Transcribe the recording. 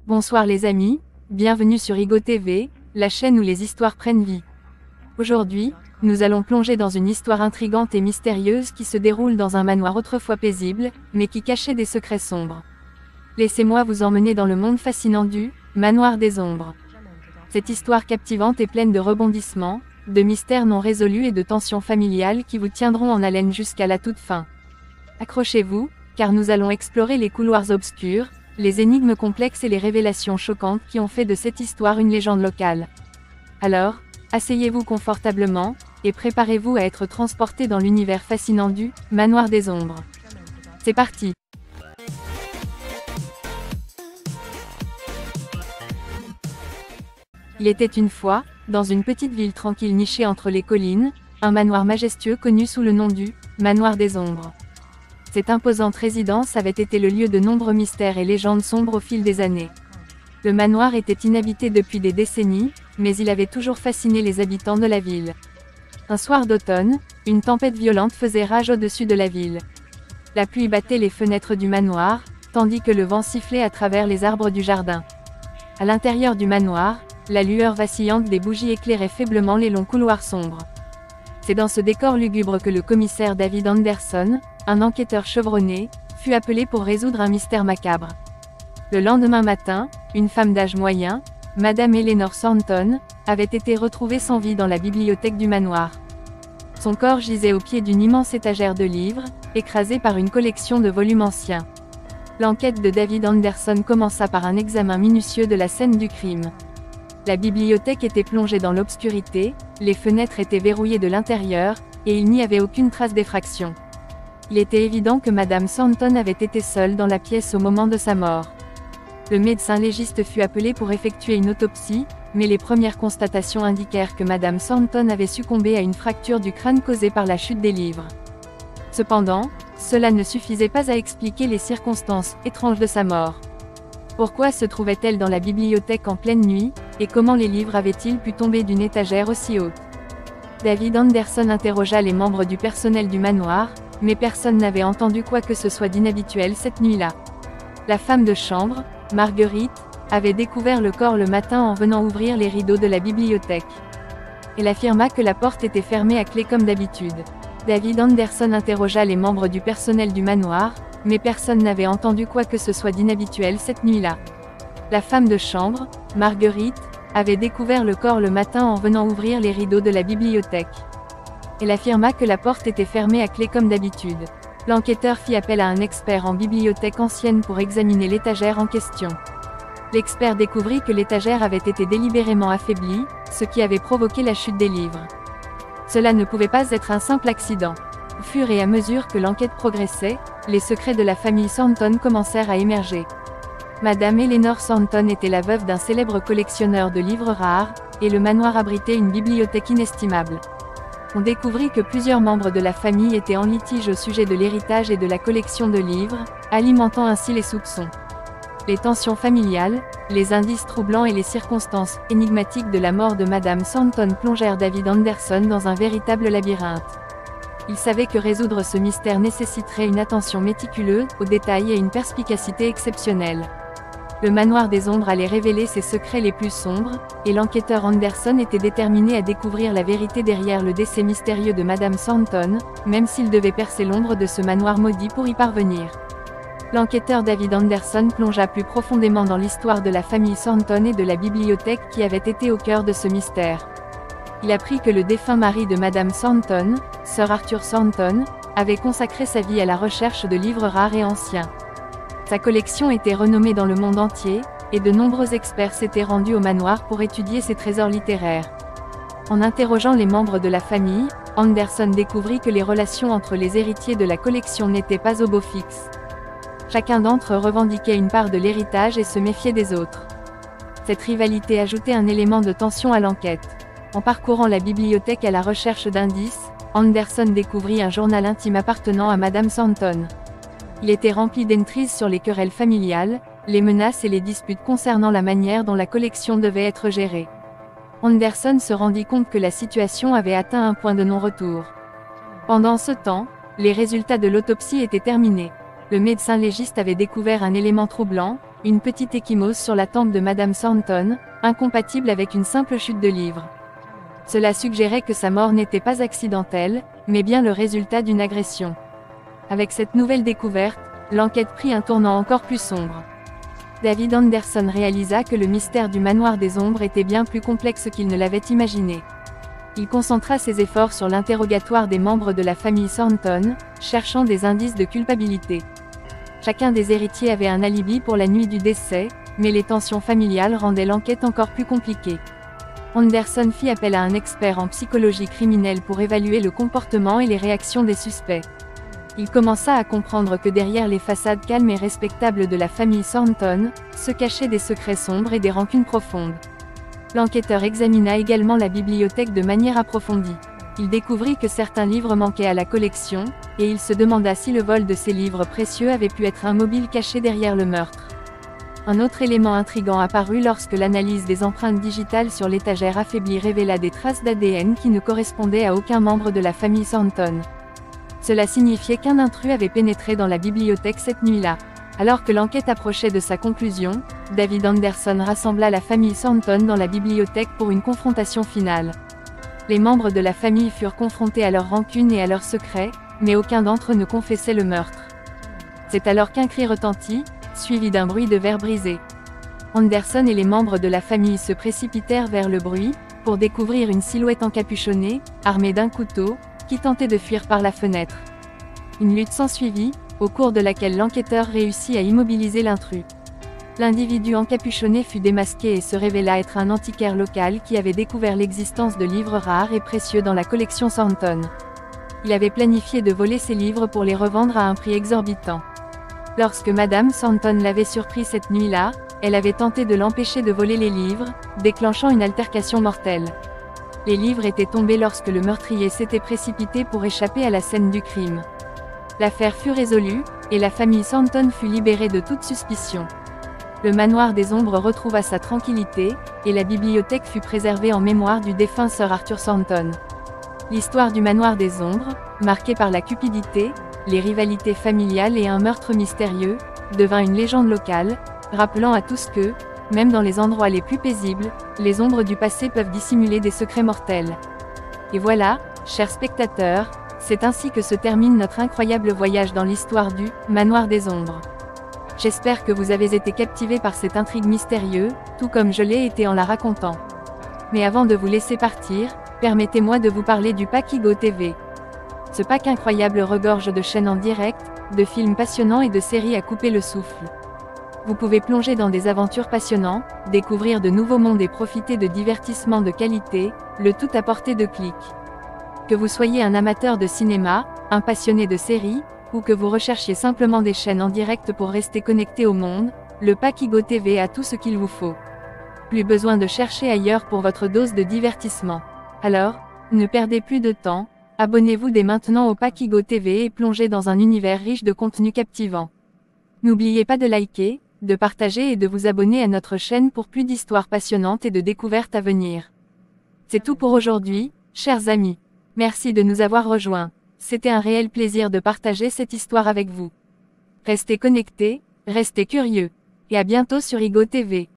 Bonsoir les amis, bienvenue sur Igo TV, la chaîne où les histoires prennent vie. Aujourd'hui, nous allons plonger dans une histoire intrigante et mystérieuse qui se déroule dans un manoir autrefois paisible, mais qui cachait des secrets sombres. Laissez-moi vous emmener dans le monde fascinant du Manoir des Ombres. Cette histoire captivante est pleine de rebondissements, de mystères non résolus et de tensions familiales qui vous tiendront en haleine jusqu'à la toute fin. Accrochez-vous, car nous allons explorer les couloirs obscurs, les énigmes complexes et les révélations choquantes qui ont fait de cette histoire une légende locale. Alors, asseyez-vous confortablement, et préparez-vous à être transporté dans l'univers fascinant du Manoir des Ombres. C'est parti! Il était une fois, dans une petite ville tranquille nichée entre les collines, un manoir majestueux connu sous le nom du Manoir des Ombres. Cette imposante résidence avait été le lieu de nombreux mystères et légendes sombres au fil des années. Le manoir était inhabité depuis des décennies, mais il avait toujours fasciné les habitants de la ville. Un soir d'automne, une tempête violente faisait rage au-dessus de la ville. La pluie battait les fenêtres du manoir, tandis que le vent sifflait à travers les arbres du jardin. À l'intérieur du manoir, la lueur vacillante des bougies éclairait faiblement les longs couloirs sombres. C'est dans ce décor lugubre que le commissaire David Anderson, un enquêteur chevronné, fut appelé pour résoudre un mystère macabre. Le lendemain matin, une femme d'âge moyen, Madame Eleanor Thornton, avait été retrouvée sans vie dans la bibliothèque du manoir. Son corps gisait au pied d'une immense étagère de livres, écrasée par une collection de volumes anciens. L'enquête de David Anderson commença par un examen minutieux de la scène du crime. La bibliothèque était plongée dans l'obscurité, les fenêtres étaient verrouillées de l'intérieur, et il n'y avait aucune trace d'effraction. Il était évident que Madame Thornton avait été seule dans la pièce au moment de sa mort. Le médecin légiste fut appelé pour effectuer une autopsie, mais les premières constatations indiquèrent que Madame Thornton avait succombé à une fracture du crâne causée par la chute des livres. Cependant, cela ne suffisait pas à expliquer les circonstances étranges de sa mort. Pourquoi se trouvait-elle dans la bibliothèque en pleine nuit, et comment les livres avaient-ils pu tomber d'une étagère aussi haute? David Anderson interrogea les membres du personnel du manoir, mais personne n'avait entendu quoi que ce soit d'inhabituel cette nuit-là. La femme de chambre, Marguerite, avait découvert le corps le matin en venant ouvrir les rideaux de la bibliothèque. Elle affirma que la porte était fermée à clé comme d'habitude. David Anderson interrogea les membres du personnel du manoir, mais personne n'avait entendu quoi que ce soit d'inhabituel cette nuit-là. La femme de chambre, Marguerite, avait découvert le corps le matin en venant ouvrir les rideaux de la bibliothèque. Elle affirma que la porte était fermée à clé comme d'habitude. L'enquêteur fit appel à un expert en bibliothèque ancienne pour examiner l'étagère en question. L'expert découvrit que l'étagère avait été délibérément affaiblie, ce qui avait provoqué la chute des livres. Cela ne pouvait pas être un simple accident. Au fur et à mesure que l'enquête progressait, les secrets de la famille Thornton commencèrent à émerger. Madame Eleanor Thornton était la veuve d'un célèbre collectionneur de livres rares, et le manoir abritait une bibliothèque inestimable. On découvrit que plusieurs membres de la famille étaient en litige au sujet de l'héritage et de la collection de livres, alimentant ainsi les soupçons. Les tensions familiales, les indices troublants et les circonstances énigmatiques de la mort de Madame Thornton plongèrent David Anderson dans un véritable labyrinthe. Il savait que résoudre ce mystère nécessiterait une attention méticuleuse aux détails et une perspicacité exceptionnelle. Le manoir des ombres allait révéler ses secrets les plus sombres, et l'enquêteur Anderson était déterminé à découvrir la vérité derrière le décès mystérieux de Madame Thornton, même s'il devait percer l'ombre de ce manoir maudit pour y parvenir. L'enquêteur David Anderson plongea plus profondément dans l'histoire de la famille Thornton et de la bibliothèque qui avait été au cœur de ce mystère. Il apprit que le défunt mari de Madame Thornton, Sir Arthur Thornton, avait consacré sa vie à la recherche de livres rares et anciens. Sa collection était renommée dans le monde entier, et de nombreux experts s'étaient rendus au manoir pour étudier ses trésors littéraires. En interrogeant les membres de la famille, Anderson découvrit que les relations entre les héritiers de la collection n'étaient pas au beau fixe. Chacun d'entre eux revendiquait une part de l'héritage et se méfiait des autres. Cette rivalité ajoutait un élément de tension à l'enquête. En parcourant la bibliothèque à la recherche d'indices, Anderson découvrit un journal intime appartenant à Madame Thornton. Il était rempli d'intrigues sur les querelles familiales, les menaces et les disputes concernant la manière dont la collection devait être gérée. Anderson se rendit compte que la situation avait atteint un point de non-retour. Pendant ce temps, les résultats de l'autopsie étaient terminés. Le médecin légiste avait découvert un élément troublant, une petite ecchymose sur la tempe de Madame Thornton, incompatible avec une simple chute de livres. Cela suggérait que sa mort n'était pas accidentelle, mais bien le résultat d'une agression. Avec cette nouvelle découverte, l'enquête prit un tournant encore plus sombre. David Anderson réalisa que le mystère du manoir des ombres était bien plus complexe qu'il ne l'avait imaginé. Il concentra ses efforts sur l'interrogatoire des membres de la famille Thornton, cherchant des indices de culpabilité. Chacun des héritiers avait un alibi pour la nuit du décès, mais les tensions familiales rendaient l'enquête encore plus compliquée. Anderson fit appel à un expert en psychologie criminelle pour évaluer le comportement et les réactions des suspects. Il commença à comprendre que derrière les façades calmes et respectables de la famille Thornton, se cachaient des secrets sombres et des rancunes profondes. L'enquêteur examina également la bibliothèque de manière approfondie. Il découvrit que certains livres manquaient à la collection, et il se demanda si le vol de ces livres précieux avait pu être un mobile caché derrière le meurtre. Un autre élément intrigant apparut lorsque l'analyse des empreintes digitales sur l'étagère affaiblie révéla des traces d'ADN qui ne correspondaient à aucun membre de la famille Thornton. Cela signifiait qu'un intrus avait pénétré dans la bibliothèque cette nuit-là. Alors que l'enquête approchait de sa conclusion, David Anderson rassembla la famille Thornton dans la bibliothèque pour une confrontation finale. Les membres de la famille furent confrontés à leurs rancunes et à leurs secrets, mais aucun d'entre eux ne confessait le meurtre. C'est alors qu'un cri retentit, suivi d'un bruit de verre brisé. Anderson et les membres de la famille se précipitèrent vers le bruit, pour découvrir une silhouette encapuchonnée, armée d'un couteau, qui tentait de fuir par la fenêtre. Une lutte s'ensuivit, au cours de laquelle l'enquêteur réussit à immobiliser l'intrus. L'individu encapuchonné fut démasqué et se révéla être un antiquaire local qui avait découvert l'existence de livres rares et précieux dans la collection Thornton. Il avait planifié de voler ces livres pour les revendre à un prix exorbitant. Lorsque Madame Thornton l'avait surpris cette nuit-là, elle avait tenté de l'empêcher de voler les livres, déclenchant une altercation mortelle. Les livres étaient tombés lorsque le meurtrier s'était précipité pour échapper à la scène du crime. L'affaire fut résolue, et la famille Thornton fut libérée de toute suspicion. Le manoir des ombres retrouva sa tranquillité, et la bibliothèque fut préservée en mémoire du défunt Sir Arthur Thornton. L'histoire du manoir des ombres, marquée par la cupidité, les rivalités familiales et un meurtre mystérieux, devint une légende locale, rappelant à tous que, même dans les endroits les plus paisibles, les ombres du passé peuvent dissimuler des secrets mortels. Et voilà, chers spectateurs, c'est ainsi que se termine notre incroyable voyage dans l'histoire du Manoir des Ombres. J'espère que vous avez été captivés par cette intrigue mystérieuse, tout comme je l'ai été en la racontant. Mais avant de vous laisser partir, permettez-moi de vous parler du pack Igo TV. Ce pack incroyable regorge de chaînes en direct, de films passionnants et de séries à couper le souffle. Vous pouvez plonger dans des aventures passionnantes, découvrir de nouveaux mondes et profiter de divertissements de qualité, le tout à portée de clic. Que vous soyez un amateur de cinéma, un passionné de séries, ou que vous recherchiez simplement des chaînes en direct pour rester connecté au monde, le pack Igo TV a tout ce qu'il vous faut. Plus besoin de chercher ailleurs pour votre dose de divertissement. Alors, ne perdez plus de temps, abonnez-vous dès maintenant au pack Igo TV et plongez dans un univers riche de contenus captivants. N'oubliez pas de liker, de partager et de vous abonner à notre chaîne pour plus d'histoires passionnantes et de découvertes à venir. C'est tout pour aujourd'hui, chers amis. Merci de nous avoir rejoints. C'était un réel plaisir de partager cette histoire avec vous. Restez connectés, restez curieux. Et à bientôt sur Igo TV.